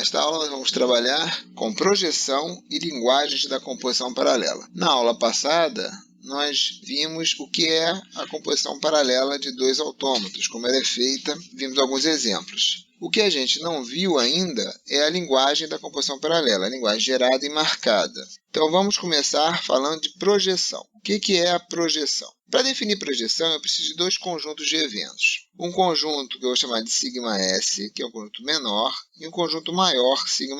Nesta aula nós vamos trabalhar com projeção e linguagens da composição paralela. Na aula passada, nós vimos o que é a composição paralela de dois autômatos, como ela é feita, vimos alguns exemplos. O que a gente não viu ainda é a linguagem da composição paralela, a linguagem gerada e marcada. Então vamos começar falando de projeção. O que é a projeção? Para definir projeção, eu preciso de dois conjuntos de eventos. Um conjunto que eu vou chamar de σS, que é um conjunto menor, e um conjunto maior, σL.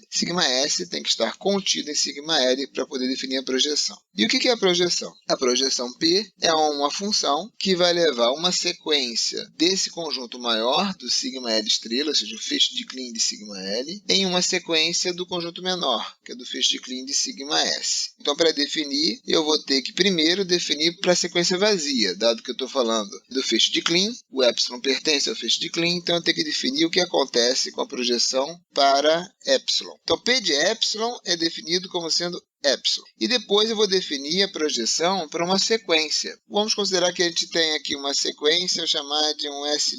ΣS tem que estar contido em σL para poder definir a projeção. E o que é a projeção? A projeção P é uma função que vai levar uma sequência desse conjunto maior, do σL estrela, ou seja, o feixe de Klein de σL, em uma sequência do conjunto menor, que é do feixe de Klein de σS. Então, para definir, eu vou ter que primeiro definir para a sequência vazia, dado que eu estou falando do feixe de Klein, o epsilon pertence ao feixe de Klein, então eu tenho que definir o que acontece com a projeção para epsilon. Então, P de epsilon é definido como sendo epsilon. E depois eu vou definir a projeção para uma sequência. Vamos considerar que a gente tem aqui uma sequência, eu chamar de um S',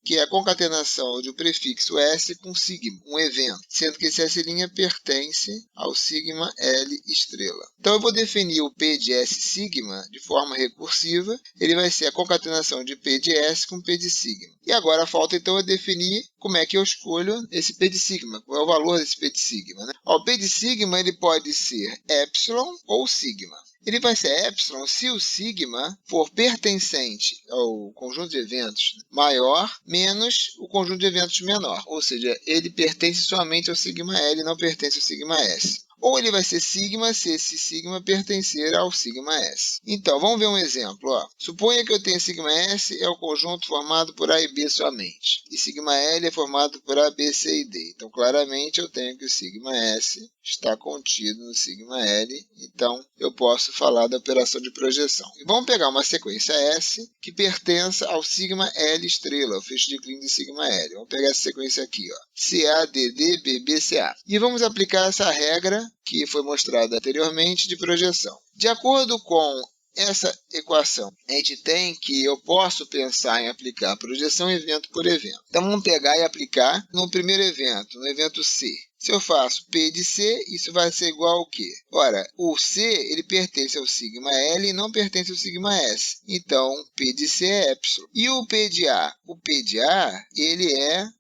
que é a concatenação de um prefixo S com sigma, um evento, sendo que esse S' pertence ao sigma L estrela. Então eu vou definir o P de S sigma de forma recursiva, ele vai ser a concatenação de P de S com P de sigma. E agora falta então eu definir como é que eu escolho esse P de sigma, qual é o valor desse P de sigma, né? O P de sigma ele pode ser epsilon ou sigma. Ele vai ser epsilon se o sigma for pertencente ao conjunto de eventos maior menos o conjunto de eventos menor. Ou seja, ele pertence somente ao sigma L e não pertence ao sigma S. Ou ele vai ser sigma se esse sigma pertencer ao sigma S. Então, vamos ver um exemplo. Suponha que eu tenha sigma S é o conjunto formado por A e B somente. E sigma L é formado por A, B, C e D. Então, claramente, eu tenho que o sigma S está contido no sigma L. Então, eu posso falar da operação de projeção. E vamos pegar uma sequência S que pertença ao sigma L estrela, o feixe de Klein de sigma L. Vamos pegar essa sequência aqui, CA, DD, BB, CA. E vamos aplicar essa regra que foi mostrada anteriormente de projeção. De acordo com essa equação, a gente tem que eu posso pensar em aplicar projeção evento por evento. Então, vamos pegar e aplicar no primeiro evento, no evento C. Se eu faço P de C, isso vai ser igual ao quê? Ora, o C ele pertence ao sigma L e não pertence ao sigma S. Então, P de C é epsilon. E o P de A? O P de A,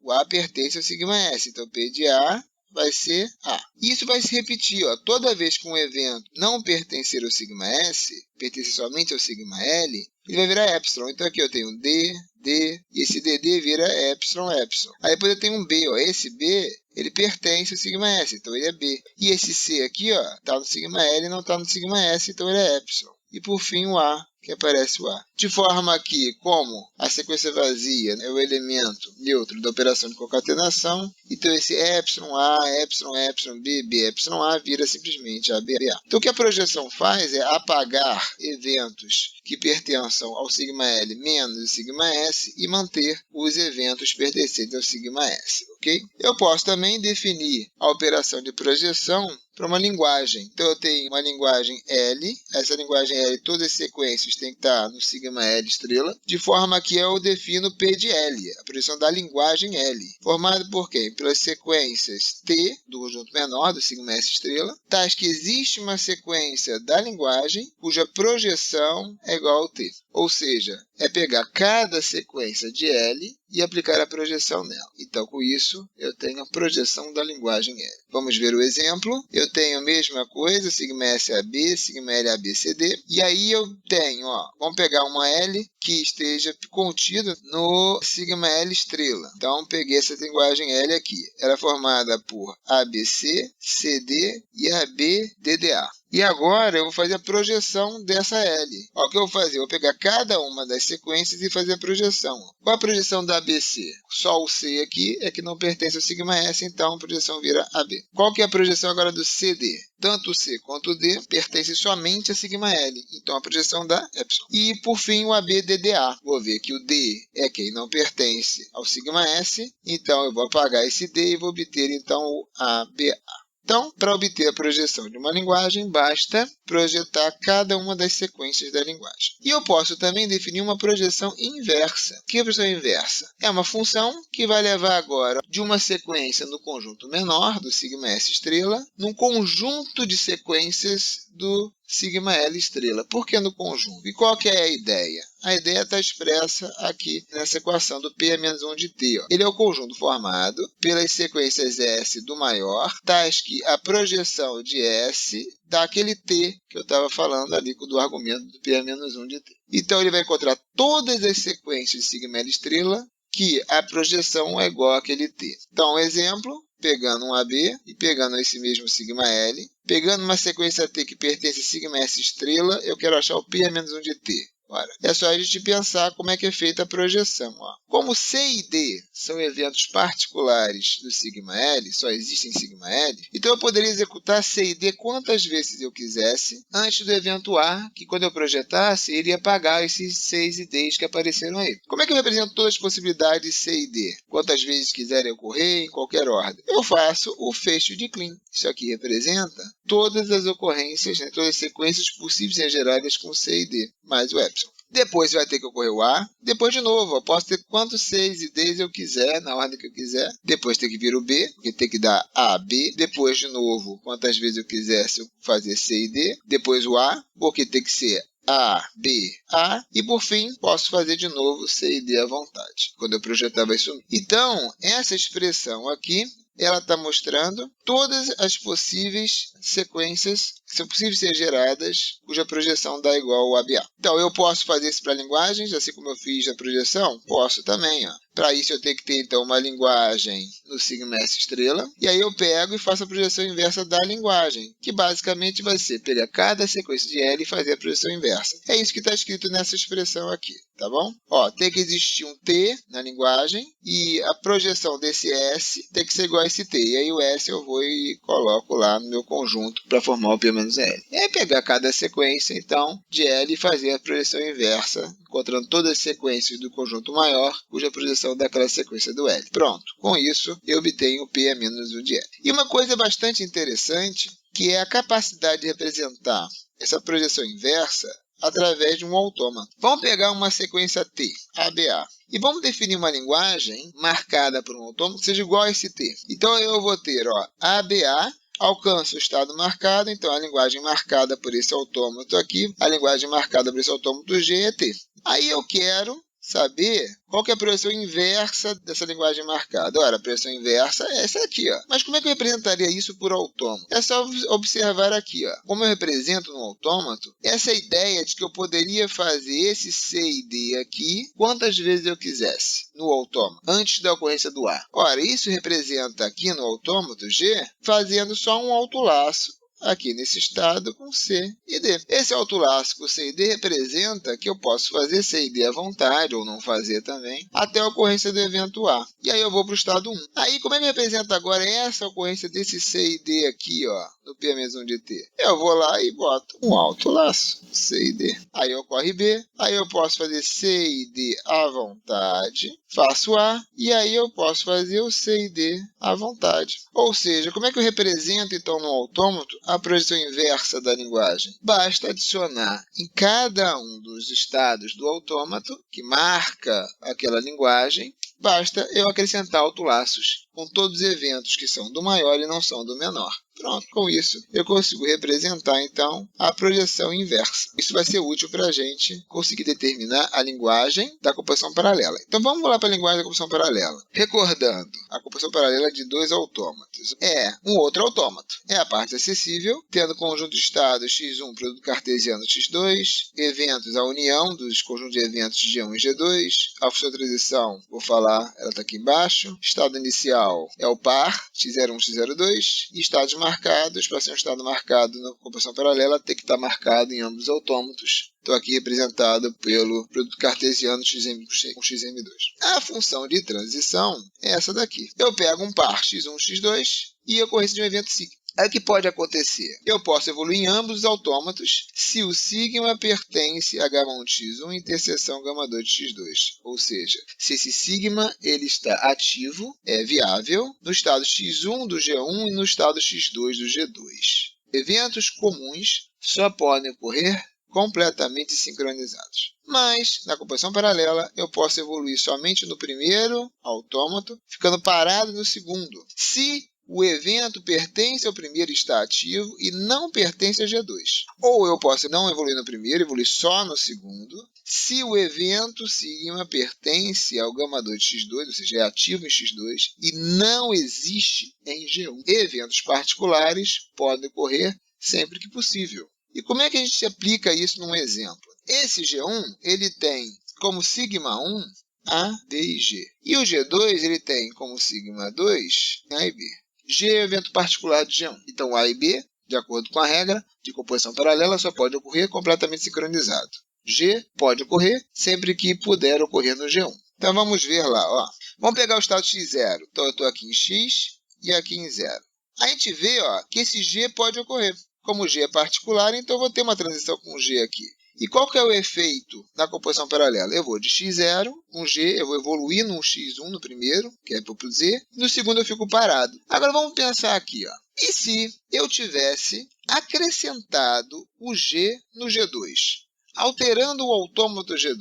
o A pertence ao sigma S. Então, P de A vai ser A. Isso vai se repetir. Toda vez que um evento não pertencer ao sigma S, pertencer somente ao sigma L, ele vai virar epsilon. Então, aqui eu tenho D, D, e esse DD vira epsilon, epsilon. Aí depois eu tenho um B. Esse B, ele pertence ao sigma S, então ele é B. E esse C aqui, está no sigma L e não está no sigma S, então ele é epsilon. E por fim o A, que aparece o A. De forma que, como a sequência vazia é o elemento neutro da operação de concatenação, então esse epsilon A, epsilon, epsilon, B, B, epsilon A vira simplesmente A, B, A. Então o que a projeção faz é apagar eventos que pertençam ao sigma L menos o sigma S e manter os eventos pertencentes ao sigma S, ok? Eu posso também definir a operação de projeção para uma linguagem. Então, eu tenho uma linguagem L, essa linguagem L, todas as sequências têm que estar no sigma L estrela, de forma que eu defino P de L, a projeção da linguagem L, formada por quem? Pelas sequências T, do conjunto menor, do sigma S estrela, tais que existe uma sequência da linguagem cuja projeção é igual ao T. Ou seja, é pegar cada sequência de L e aplicar a projeção nela. Então, com isso, eu tenho a projeção da linguagem L. Vamos ver o exemplo. Eu tenho a mesma coisa, sigma S AB, sigma L AB CD. E aí eu tenho, vamos pegar uma L que esteja contida no sigma L estrela. Então, peguei essa linguagem L aqui. Ela é formada por ABC, CD e AB, DDA. E agora eu vou fazer a projeção dessa L. O que eu vou fazer? Eu vou pegar cada uma das sequências e fazer a projeção. Qual a projeção da ABC? Só o C aqui é que não pertence ao sigma S, então a projeção vira AB. Qual que é a projeção agora do CD? Tanto o C quanto o D pertencem somente a sigma L, então a projeção dá epsilon. E por fim o AB DDA. Vou ver que o D é quem não pertence ao sigma S, então eu vou apagar esse D e vou obter então o ABA. Então, para obter a projeção de uma linguagem, basta projetar cada uma das sequências da linguagem. E eu posso também definir uma projeção inversa. O que é a projeção inversa? É uma função que vai levar agora de uma sequência no conjunto menor, do sigma S estrela, num conjunto de sequências do sigma L estrela. Por que no conjunto? E qual que é a ideia? A ideia está expressa aqui nessa equação do P a menos 1 de T. Ele é o conjunto formado pelas sequências S do maior, tais que a projeção de S daquele T que eu estava falando ali do argumento do P a menos 1 de T. Então, ele vai encontrar todas as sequências de sigma L estrela que a projeção é igual àquele T. Então, exemplo, pegando um AB e pegando esse mesmo sigma L, pegando uma sequência T que pertence a sigma S estrela, eu quero achar o P a menos 1 de T. Ora, é só a gente pensar como é que é feita a projeção. Como C e D são eventos particulares do sigma L, só existem em sigma L, então eu poderia executar C e D quantas vezes eu quisesse antes do evento A, que quando eu projetasse, iria apagar esses Cs e Ds que apareceram aí. Como é que eu represento todas as possibilidades C e D? Quantas vezes quiserem ocorrer, em qualquer ordem. Eu faço o fecho de Kleene. Isso aqui representa todas as ocorrências, todas as sequências possíveis ser geradas com C e D, mais o epsilon. Depois vai ter que ocorrer o A. Depois, de novo, eu posso ter quantos Cs e Ds eu quiser, na ordem que eu quiser. Depois tem que vir o B, porque tem que dar A, B. Depois, de novo, quantas vezes eu quiser, se eu fazer C e D. Depois o A, porque tem que ser A, B, A. E, por fim, posso fazer de novo C e D à vontade, quando eu projetava isso. Então, essa expressão aqui, ela está mostrando todas as possíveis sequências que são possíveis ser geradas, cuja projeção dá igual a ABA. Então, eu posso fazer isso para linguagens, assim como eu fiz a projeção? Posso também. Para isso, eu tenho que ter, então, uma linguagem no sigma S estrela, e aí eu pego e faço a projeção inversa da linguagem, que basicamente vai ser pegar cada sequência de L e fazer a projeção inversa. É isso que está escrito nessa expressão aqui, tá bom? Tem que existir um T na linguagem, e a projeção desse S tem que ser igual a esse T. E aí o S eu vou e coloco lá no meu conjunto para formar o P menos L. É pegar cada sequência, então, de L e fazer a projeção inversa, encontrando todas as sequências do conjunto maior, cuja projeção daquela sequência do L. Pronto. Com isso, eu obtenho o P a menos 1 de L. E uma coisa bastante interessante, que é a capacidade de representar essa projeção inversa através de um autômato. Vamos pegar uma sequência T, ABA, e vamos definir uma linguagem marcada por um autômato que seja igual a esse T. Então, eu vou ter ABA, alcança o estado marcado, então a linguagem marcada por esse autômato aqui, a linguagem marcada por esse autômato G é T. Aí eu quero saber qual que é a projeção inversa dessa linguagem marcada. Ora, a projeção inversa é essa aqui. Mas como é que eu representaria isso por autômato? É só observar aqui. Como eu represento no autômato, essa ideia de que eu poderia fazer esse C e D aqui quantas vezes eu quisesse no autômato, antes da ocorrência do A. Ora, isso representa aqui no autômato G, fazendo só um autolaço aqui nesse estado com C e D. Esse autolaço com C e D representa que eu posso fazer C e D à vontade, ou não fazer também, até a ocorrência do evento A. E aí eu vou para o estado 1. Aí, como é que representa agora essa ocorrência desse C e D aqui, no P menos 1 de T? Eu vou lá e boto um autolaço, C e D. Aí ocorre B, aí eu posso fazer C e D à vontade, faço A, e aí eu posso fazer o C e D à vontade. Ou seja, como é que eu represento, então, no autômato, a projeção inversa da linguagem? Basta adicionar em cada um dos estados do autômato, que marca aquela linguagem, basta eu acrescentar autolaços com todos os eventos que são do maior e não são do menor. Pronto, com isso eu consigo representar, então, a projeção inversa. Isso vai ser útil para a gente conseguir determinar a linguagem da composição paralela. Então, vamos lá para a linguagem da composição paralela. Recordando, a composição paralela de dois autômatos é um outro autômato. É a parte acessível, tendo conjunto de estados x1, produto cartesiano x2, eventos, a união dos conjuntos de eventos G1 e G2, a função de transição, vou falar, ela está aqui embaixo, estado inicial é o par, x01, x02, e estados marcados, para ser um estado marcado na composição paralela, tem que estar marcado em ambos os autômatos. Estou aqui representado pelo produto cartesiano xm com xm2. A função de transição é essa daqui. Eu pego um par x1, x2 e a ocorrência de um evento psíquico. Aí o que pode acontecer? Eu posso evoluir em ambos os autômatos se o sigma pertence a γ1x1 interseção γ2x2. Ou seja, se esse sigma ele está ativo, é viável, no estado x1 do G1 e no estado x2 do G2. Eventos comuns só podem ocorrer completamente sincronizados. Mas, na composição paralela, eu posso evoluir somente no primeiro autômato, ficando parado no segundo, se o evento pertence ao primeiro e está ativo e não pertence a G2. Ou eu posso não evoluir no primeiro, evoluir só no segundo, se o evento sigma pertence ao γ2x2, ou seja, é ativo em x2, e não existe em G1. Eventos particulares podem ocorrer sempre que possível. E como é que a gente aplica isso num exemplo? Esse G1 ele tem como sigma 1 A, B e G. E o G2 ele tem como sigma 2 A e B. G é o evento particular de G1. Então, A e B, de acordo com a regra de composição paralela, só pode ocorrer completamente sincronizado. G pode ocorrer sempre que puder ocorrer no G1. Então, vamos ver lá. Ó. Vamos pegar o estado x0. Então, eu estou aqui em x e aqui em 0. A gente vê que esse G pode ocorrer. Como G é particular, então eu vou ter uma transição com G aqui. E qual que é o efeito na composição paralela? Eu vou de x0 com G, eu vou evoluir no x1 no primeiro, que é para o Z, e no segundo eu fico parado. Agora vamos pensar aqui. E se eu tivesse acrescentado o G no G2, alterando o autômato G2?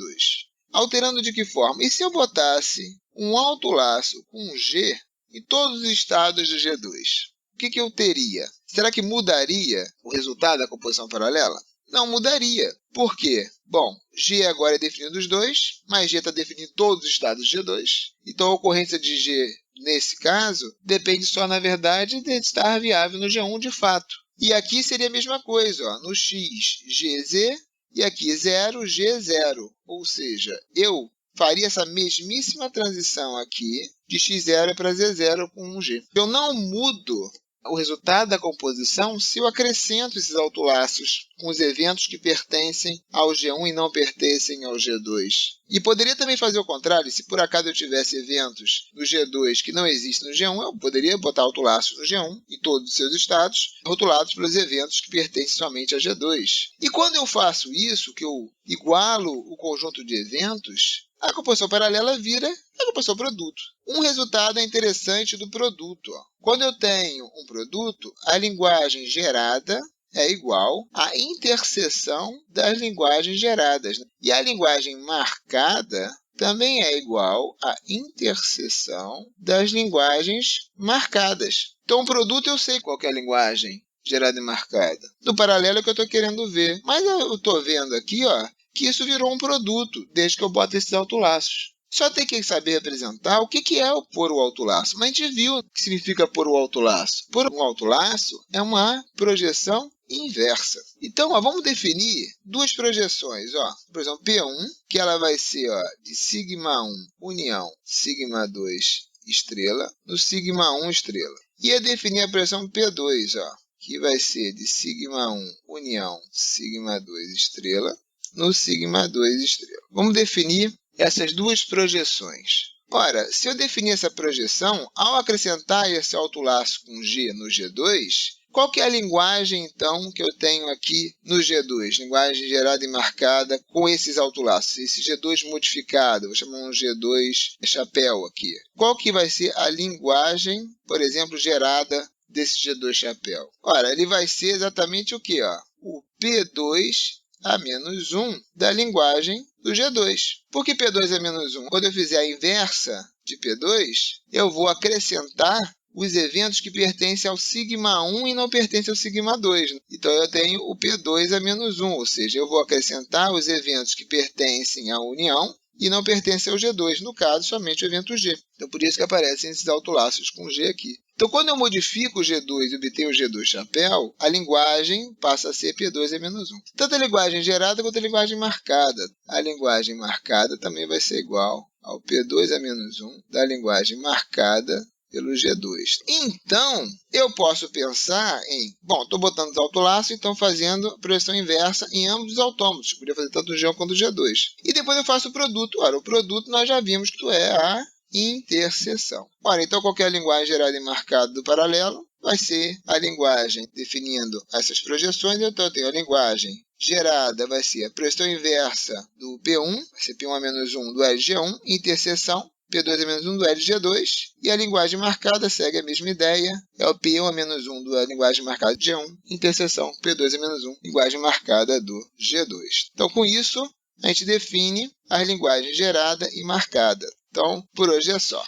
Alterando de que forma? E se eu botasse um autolaço com G em todos os estados do G2? O que eu teria? Será que mudaria o resultado da composição paralela? Não mudaria. Por quê? Bom, G agora é definido dos dois, mas G está definindo todos os estados de G2. Então, a ocorrência de G, nesse caso, depende só, na verdade, de estar viável no G1 de fato. E aqui seria a mesma coisa. No X, GZ, e aqui 0, G0. Ou seja, eu faria essa mesmíssima transição aqui de x0 para z0 com um G. Eu não mudo o resultado da composição se eu acrescento esses autolaços com os eventos que pertencem ao G1 e não pertencem ao G2. E poderia também fazer o contrário. Se por acaso eu tivesse eventos no G2 que não existem no G1, eu poderia botar autolaços no G1 em todos os seus estados, rotulados pelos eventos que pertencem somente a G2. E quando eu faço isso, que eu igualo o conjunto de eventos, a composição paralela vira a composição produto. Um resultado interessante do produto. Quando eu tenho um produto, a linguagem gerada é igual à interseção das linguagens geradas. E a linguagem marcada também é igual à interseção das linguagens marcadas. Então, o produto eu sei qual é a linguagem gerada e marcada. No paralelo é o que eu estou querendo ver. Mas eu estou vendo aqui que isso virou um produto, desde que eu boto esses autolaços. Só tem que saber representar o que é o pôr o autolaço. Mas a gente viu o que significa pôr o autolaço. Pôr um autolaço é uma projeção inversa. Então, vamos definir duas projeções. Por exemplo, P1, que ela vai ser de sigma 1 união sigma 2 estrela no sigma 1 estrela. E é definir a projeção P2, que vai ser de sigma 1 união sigma 2 estrela no sigma 2 estrela. Vamos definir essas duas projeções. Ora, se eu definir essa projeção, ao acrescentar esse autolaço com G no G2, qual que é a linguagem, então, que eu tenho aqui no G2? Linguagem gerada e marcada com esses autolaços. Esse G2 modificado, vou chamar um G2 chapéu aqui. Qual que vai ser a linguagem, por exemplo, gerada desse G2 chapéu? Ora, ele vai ser exatamente o quê? O P2 a menos 1 da linguagem do G2. Por que P2 a menos 1? Quando eu fizer a inversa de P2, eu vou acrescentar os eventos que pertencem ao sigma 1 e não pertencem ao sigma 2. Então, eu tenho o P2 a menos 1, ou seja, eu vou acrescentar os eventos que pertencem à união e não pertencem ao G2, no caso, somente o evento G. Então, por isso que aparecem esses autolaços com G aqui. Então, quando eu modifico o G2 e obtenho o G2 chapéu, a linguagem passa a ser P2 a menos 1. Tanto a linguagem gerada quanto a linguagem marcada. A linguagem marcada também vai ser igual ao P2 a menos 1 da linguagem marcada pelo G2. Então, eu posso pensar em, estou botando os autolaços e estou fazendo a projeção inversa em ambos os autômatos. Eu podia fazer tanto o G1 quanto o G2. E depois eu faço o produto. Ora, o produto nós já vimos que é a interseção. Ora, então qualquer linguagem gerada e marcada do paralelo vai ser a linguagem definindo essas projeções. Então eu tenho a linguagem gerada, vai ser a projeção inversa do P1, vai ser P1 a menos 1 do LG1, interseção P2 a menos 1 do LG2, e a linguagem marcada segue a mesma ideia, é o P1 a menos 1 da linguagem marcada do G1, interseção P2 a menos 1, linguagem marcada do G2. Então, com isso, a gente define as linguagens gerada e marcada. Então, por hoje é só.